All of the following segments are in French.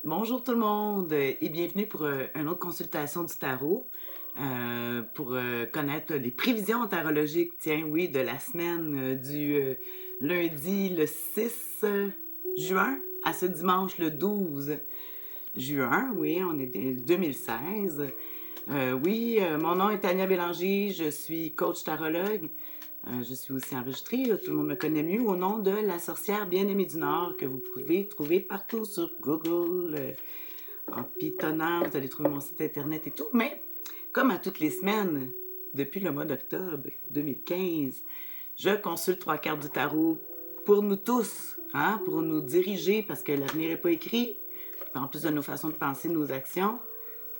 Bonjour tout le monde et bienvenue pour une autre consultation du tarot pour connaître les prévisions tarologiques, tiens oui, de la semaine du lundi le 6 juin à ce dimanche le 12 juin, oui, on est 2016. Oui, mon nom est Tania Bélanger, je suis coach tarologue. Je suis aussi enregistrée, tout le monde me connaît mieux au nom de la sorcière bien-aimée du Nord que vous pouvez trouver partout sur Google. En pitonnant, vous allez trouver mon site internet et tout. Mais comme à toutes les semaines, depuis le mois d'octobre 2015, je consulte 3 cartes du tarot pour nous tous, hein, pour nous diriger parce que l'avenir n'est pas écrit. En plus de nos façons de penser, nos actions,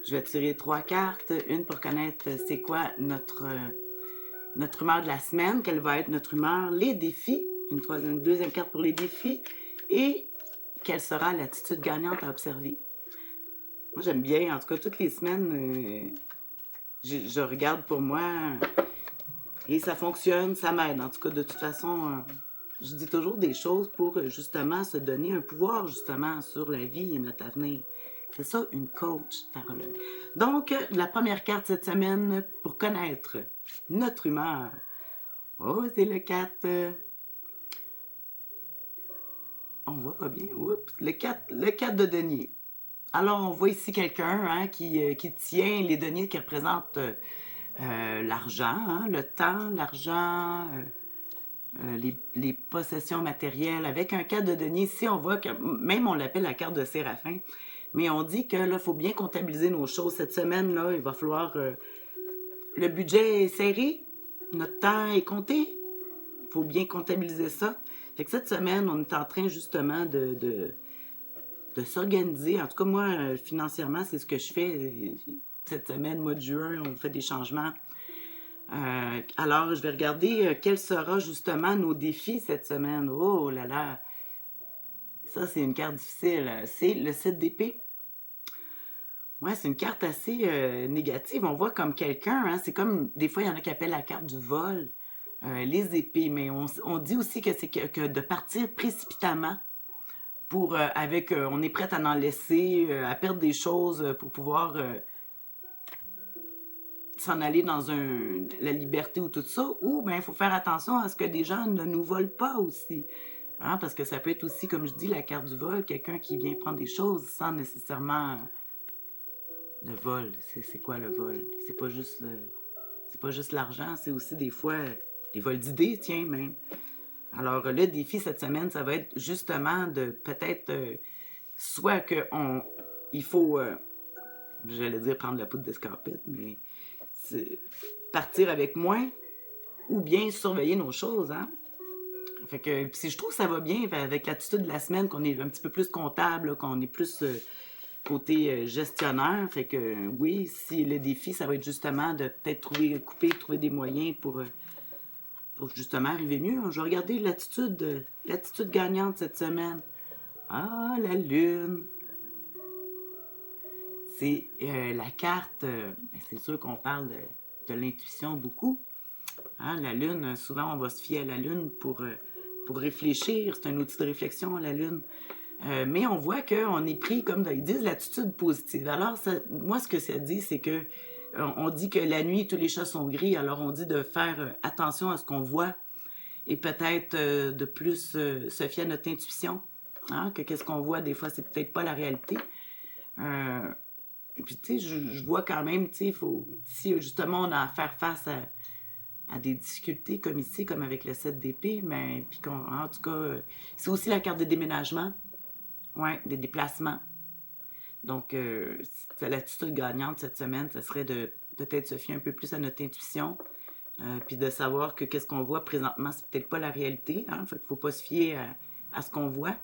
je vais tirer 3 cartes. Une pour connaître c'est quoi notre humeur de la semaine, quelle va être notre humeur, les défis, une deuxième carte pour les défis, et quelle sera l'attitude gagnante à observer. Moi, j'aime bien, en tout cas, toutes les semaines, je regarde pour moi, et ça fonctionne, ça m'aide. En tout cas, de toute façon, je dis toujours des choses pour justement se donner un pouvoir, justement, sur la vie et notre avenir. C'est ça, une coach tarologue. Donc, la première carte cette semaine pour connaître notre humeur. Oh, c'est le 4. On voit pas bien. Oups, le 4 de denier. Alors, on voit ici quelqu'un hein, qui tient les deniers qui représentent l'argent, hein, le temps, l'argent, les possessions matérielles. Avec un 4 de denier, ici, on voit que même on l'appelle la carte de Séraphin. Mais on dit que là, il faut bien comptabiliser nos choses. Cette semaine, là, il va falloir... le budget est serré, notre temps est compté. Il faut bien comptabiliser ça. Fait que cette semaine, on est en train justement de s'organiser. En tout cas, moi, financièrement, c'est ce que je fais. Cette semaine, mois de juin, on fait des changements. Alors, je vais regarder quels seront justement nos défis cette semaine. Oh là là! Ça, c'est une carte difficile. C'est le 7 d'épée. Ouais, c'est une carte assez négative. On voit comme quelqu'un, hein, c'est comme, des fois, il y en a qui appellent la carte du vol, les épées, mais on dit aussi que c'est que de partir précipitamment pour, on est prête à en laisser, à perdre des choses pour pouvoir s'en aller dans la liberté ou tout ça, ou ben il faut faire attention à ce que des gens ne nous volent pas aussi. Hein, parce que ça peut être aussi, comme je dis, la carte du vol, quelqu'un qui vient prendre des choses sans nécessairement le vol. C'est quoi le vol? C'est pas juste l'argent, c'est aussi des fois des vols d'idées, tiens, même. Alors, le défi cette semaine, ça va être justement de peut-être soit il faut, j'allais dire prendre la poudre d'escarpette, mais partir avec moins ou bien surveiller nos choses, hein. Fait que, si je trouve que ça va bien avec l'attitude de la semaine, qu'on est un petit peu plus comptable, qu'on est plus côté gestionnaire. Fait que oui, si le défi, ça va être justement de peut-être trouver des moyens pour justement arriver mieux. Je vais regarder l'attitude gagnante cette semaine. Ah, la lune. C'est la carte, c'est sûr qu'on parle de l'intuition beaucoup. Hein, la lune, souvent on va se fier à la lune pour réfléchir. C'est un outil de réflexion, la lune. Mais on voit qu'on est pris, comme ils disent, l'attitude positive. Alors, moi, ce que ça dit, c'est que on dit que la nuit, tous les chats sont gris. Alors, on dit de faire attention à ce qu'on voit et peut-être de plus se fier à notre intuition. Hein, que qu'est-ce qu'on voit, des fois, c'est peut-être pas la réalité. Puis, tu sais, je vois quand même, tu sais, si justement on a à faire face à des difficultés comme ici, comme avec le 7 d'épée, mais puis en tout cas, c'est aussi la carte de déménagement. Ouais, des déplacements. Donc, l'attitude gagnante cette semaine, ce serait de peut-être se fier un peu plus à notre intuition, puis de savoir que qu'est-ce qu'on voit présentement, c'est peut-être pas la réalité. Hein? Fait qu'il faut pas se fier à ce qu'on voit,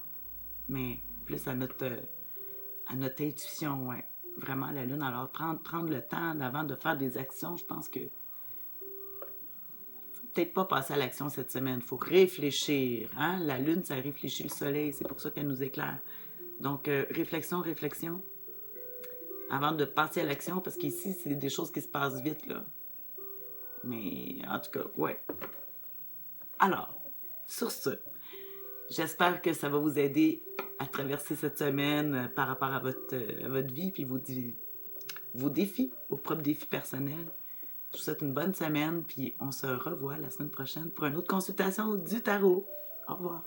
mais plus à notre intuition, ouais. Vraiment, la lune. Alors, prendre le temps avant de faire des actions, je pense que peut-être pas passer à l'action cette semaine. Il faut réfléchir. Hein? La lune, ça réfléchit le soleil. C'est pour ça qu'elle nous éclaire. Donc, réflexion. Avant de passer à l'action, parce qu'ici, c'est des choses qui se passent vite, là. Mais, en tout cas, ouais. Alors, sur ce, j'espère que ça va vous aider à traverser cette semaine par rapport à votre vie, puis vos défis, vos propres défis personnels. Je vous souhaite une bonne semaine, puis on se revoit la semaine prochaine pour une autre consultation du tarot. Au revoir.